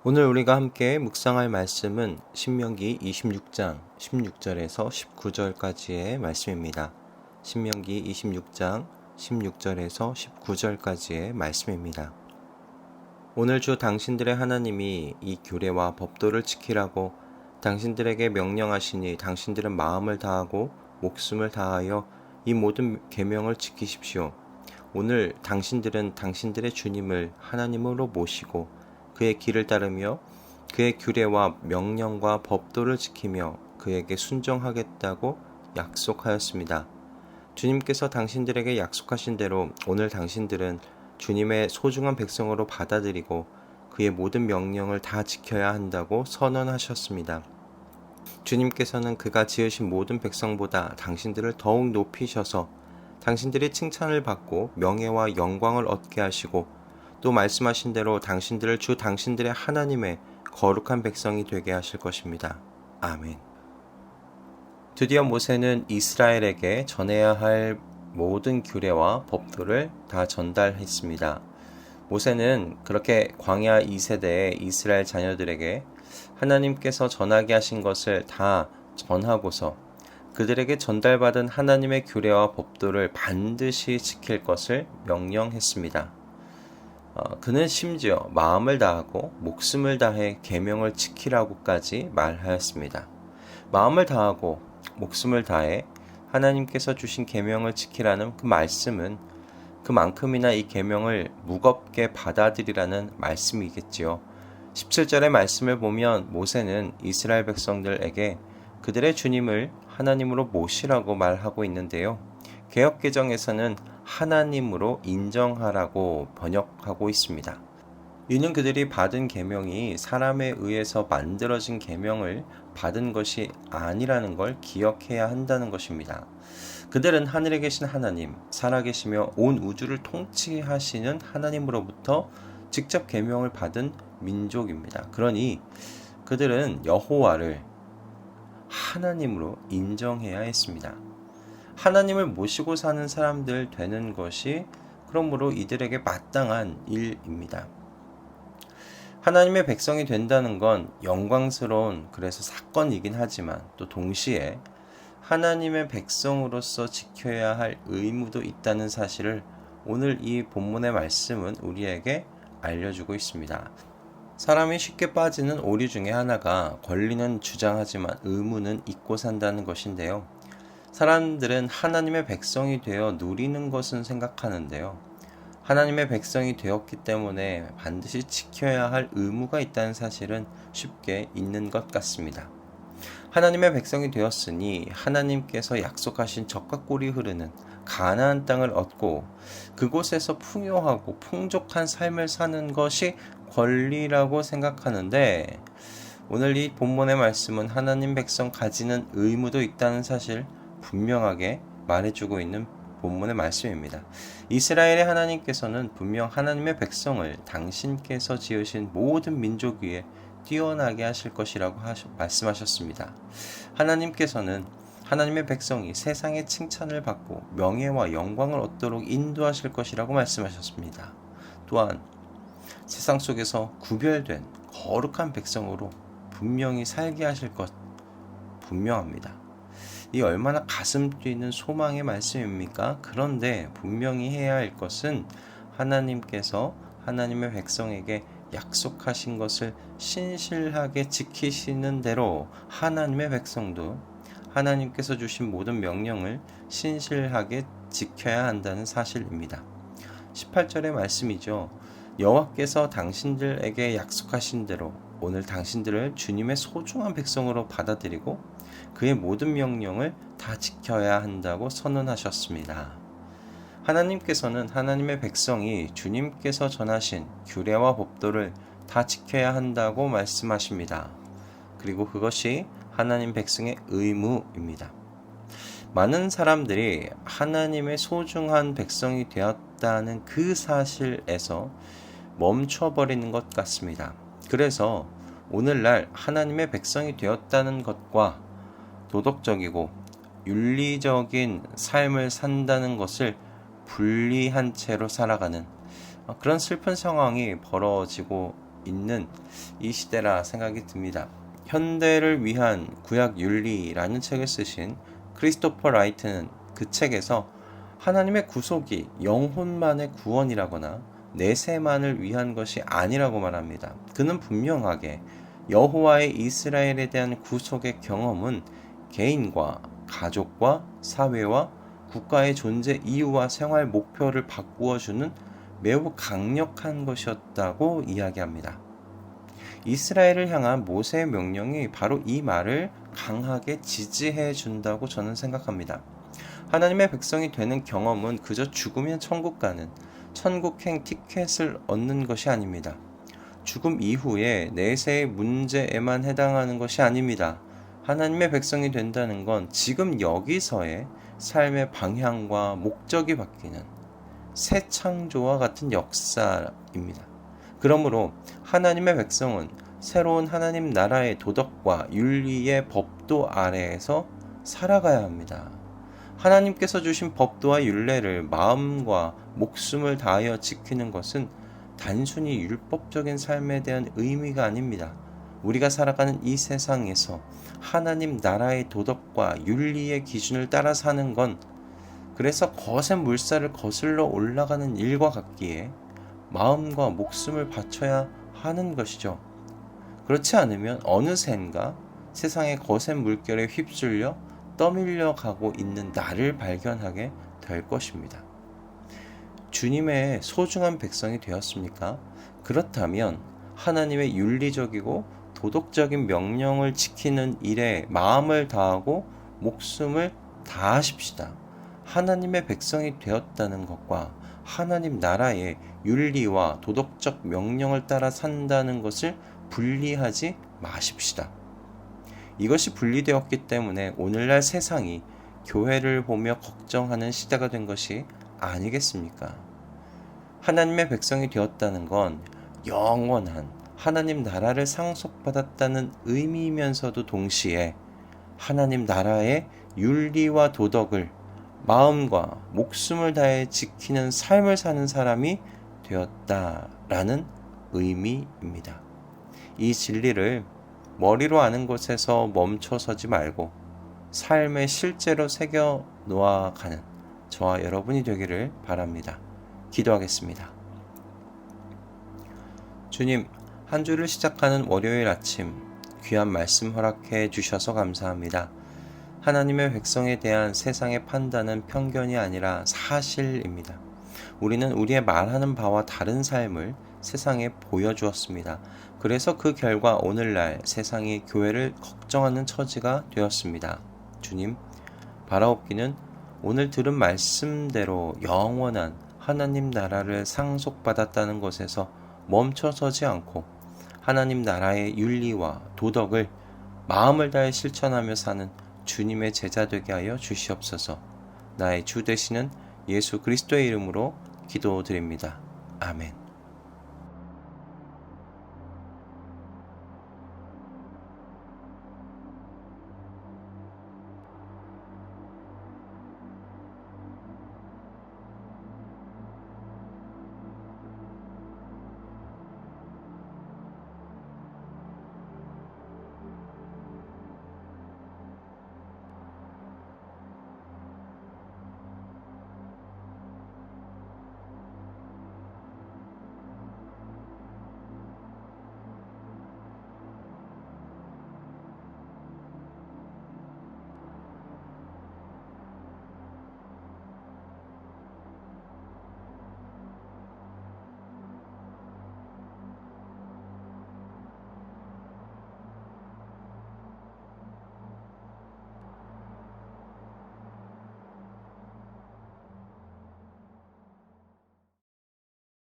오늘 우리가 함께 묵상할 말씀은 신명기 26장 16절에서 19절까지의 말씀입니다. 신명기 26장 16절에서 19절까지의 말씀입니다. 오늘 주 당신들의 하나님이 이 규례와 법도를 지키라고 당신들에게 명령하시니 당신들은 마음을 다하고 목숨을 다하여 이 모든 계명을 지키십시오. 오늘 당신들은 당신들의 주님을 하나님으로 모시고 그의 길을 따르며 그의 규례와 명령과 법도를 지키며 그에게 순종하겠다고 약속하였습니다. 주님께서 당신들에게 약속하신 대로 오늘 당신들은 주님의 소중한 백성으로 받아들이고 그의 모든 명령을 다 지켜야 한다고 선언하셨습니다. 주님께서는 그가 지으신 모든 백성보다 당신들을 더욱 높이셔서 당신들이 칭찬을 받고 명예와 영광을 얻게 하시고 또 말씀하신 대로 당신들을 주 당신들의 하나님의 거룩한 백성이 되게 하실 것입니다. 아멘. 드디어 모세는 이스라엘에게 전해야 할 모든 규례와 법도를 다 전달했습니다. 모세는 그렇게 광야 2세대의 이스라엘 자녀들에게 하나님께서 전하게 하신 것을 다 전하고서 그들에게 전달받은 하나님의 규례와 법도를 반드시 지킬 것을 명령했습니다. 그는 심지어 마음을 다하고 목숨을 다해 계명을 지키라고까지 말하였습니다. 마음을 다하고 목숨을 다해 하나님께서 주신 계명을 지키라는 그 말씀은 그만큼이나 이 계명을 무겁게 받아들이라는 말씀이겠지요. 17절의 말씀을 보면 모세는 이스라엘 백성들에게 그들의 주님을 하나님으로 모시라고 말하고 있는데요. 개역개정에서는 하나님으로 인정하라고 번역하고 있습니다. 이는 그들이 받은 계명이 사람에 의해서 만들어진 계명을 받은 것이 아니라는 걸 기억해야 한다는 것입니다. 그들은 하늘에 계신 하나님, 살아계시며 온 우주를 통치하시는 하나님으로부터 직접 계명을 받은 민족입니다. 그러니 그들은 여호와를 하나님으로 인정해야 했습니다. 하나님을 모시고 사는 사람들 되는 것이 그러므로 이들에게 마땅한 일입니다. 하나님의 백성이 된다는 건 영광스러운 그래서 사건이긴 하지만 또 동시에 하나님의 백성으로서 지켜야 할 의무도 있다는 사실을 오늘 이 본문의 말씀은 우리에게 알려주고 있습니다. 사람이 쉽게 빠지는 오류 중에 하나가 권리는 주장하지만 의무는 잊고 산다는 것인데요. 사람들은 하나님의 백성이 되어 누리는 것은 생각하는데요. 하나님의 백성이 되었기 때문에 반드시 지켜야 할 의무가 있다는 사실은 쉽게 잊는 것 같습니다. 하나님의 백성이 되었으니 하나님께서 약속하신 젖과 꿀이 흐르는 가나안 땅을 얻고 그곳에서 풍요하고 풍족한 삶을 사는 것이 권리라고 생각하는데 오늘 이 본문의 말씀은 하나님 백성 가지는 의무도 있다는 사실 분명하게 말해주고 있는 본문의 말씀입니다. 이스라엘의 하나님께서는 분명 하나님의 백성을 당신께서 지으신 모든 민족 위에 뛰어나게 하실 것이라고 말씀하셨습니다. 하나님께서는 하나님의 백성이 세상의 칭찬을 받고 명예와 영광을 얻도록 인도하실 것이라고 말씀하셨습니다. 또한 세상 속에서 구별된 거룩한 백성으로 분명히 살게 하실 것 분명합니다. 이 얼마나 가슴 뛰는 소망의 말씀입니까? 그런데 분명히 해야 할 것은 하나님께서 하나님의 백성에게 약속하신 것을 신실하게 지키시는 대로 하나님의 백성도 하나님께서 주신 모든 명령을 신실하게 지켜야 한다는 사실입니다. 18절의 말씀이죠. 여호와께서 당신들에게 약속하신 대로 오늘 당신들을 주님의 소중한 백성으로 받아들이고 그의 모든 명령을 다 지켜야 한다고 선언하셨습니다. 하나님께서는 하나님의 백성이 주님께서 전하신 규례와 법도를 다 지켜야 한다고 말씀하십니다. 그리고 그것이 하나님 백성의 의무입니다. 많은 사람들이 하나님의 소중한 백성이 되었다는 그 사실에서 멈춰버리는 것 같습니다. 그래서 오늘날 하나님의 백성이 되었다는 것과 도덕적이고 윤리적인 삶을 산다는 것을 분리한 채로 살아가는 그런 슬픈 상황이 벌어지고 있는 이 시대라 생각이 듭니다. 현대를 위한 구약 윤리라는 책을 쓰신 크리스토퍼 라이트는 그 책에서 하나님의 구속이 영혼만의 구원이라거나 내세만을 위한 것이 아니라고 말합니다. 그는 분명하게 여호와의 이스라엘에 대한 구속의 경험은 개인과 가족과 사회와 국가의 존재 이유와 생활 목표를 바꾸어주는 매우 강력한 것이었다고 이야기합니다. 이스라엘을 향한 모세의 명령이 바로 이 말을 강하게 지지해 준다고 저는 생각합니다. 하나님의 백성이 되는 경험은 그저 죽으면 천국 가는 천국행 티켓을 얻는 것이 아닙니다. 죽음 이후에 내세의 문제에만 해당하는 것이 아닙니다. 하나님의 백성이 된다는 건 지금 여기서의 삶의 방향과 목적이 바뀌는 새 창조와 같은 역사입니다. 그러므로 하나님의 백성은 새로운 하나님 나라의 도덕과 윤리의 법도 아래에서 살아가야 합니다. 하나님께서 주신 법도와 율례를 마음과 목숨을 다하여 지키는 것은 단순히 율법적인 삶에 대한 의미가 아닙니다. 우리가 살아가는 이 세상에서 하나님 나라의 도덕과 윤리의 기준을 따라 사는 건 그래서 거센 물살을 거슬러 올라가는 일과 같기에 마음과 목숨을 바쳐야 하는 것이죠. 그렇지 않으면 어느샌가 세상의 거센 물결에 휩쓸려 떠밀려 가고 있는 나를 발견하게 될 것입니다. 주님의 소중한 백성이 되었습니까? 그렇다면 하나님의 윤리적이고 도덕적인 명령을 지키는 일에 마음을 다하고 목숨을 다하십시다. 하나님의 백성이 되었다는 것과 하나님 나라의 윤리와 도덕적 명령을 따라 산다는 것을 분리하지 마십시다. 이것이 분리되었기 때문에 오늘날 세상이 교회를 보며 걱정하는 시대가 된 것이 아니겠습니까? 하나님의 백성이 되었다는 건 영원한 하나님 나라를 상속받았다는 의미이면서도 동시에 하나님 나라의 윤리와 도덕을 마음과 목숨을 다해 지키는 삶을 사는 사람이 되었다라는 의미입니다. 이 진리를 머리로 아는 것에서 멈춰서지 말고 삶에 실제로 새겨 놓아가는 저와 여러분이 되기를 바랍니다. 기도하겠습니다. 주님, 한 주를 시작하는 월요일 아침 귀한 말씀 허락해 주셔서 감사합니다. 하나님의 백성에 대한 세상의 판단은 편견이 아니라 사실입니다. 우리는 우리의 말하는 바와 다른 삶을 세상에 보여주었습니다. 그래서 그 결과 오늘날 세상이 교회를 걱정하는 처지가 되었습니다. 주님, 바라옵기는 오늘 들은 말씀대로 영원한 하나님 나라를 상속받았다는 것에서 멈춰서지 않고 하나님 나라의 윤리와 도덕을 마음을 다해 실천하며 사는 주님의 제자 되게 하여 주시옵소서. 나의 주 되시는 예수 그리스도의 이름으로 기도드립니다. 아멘.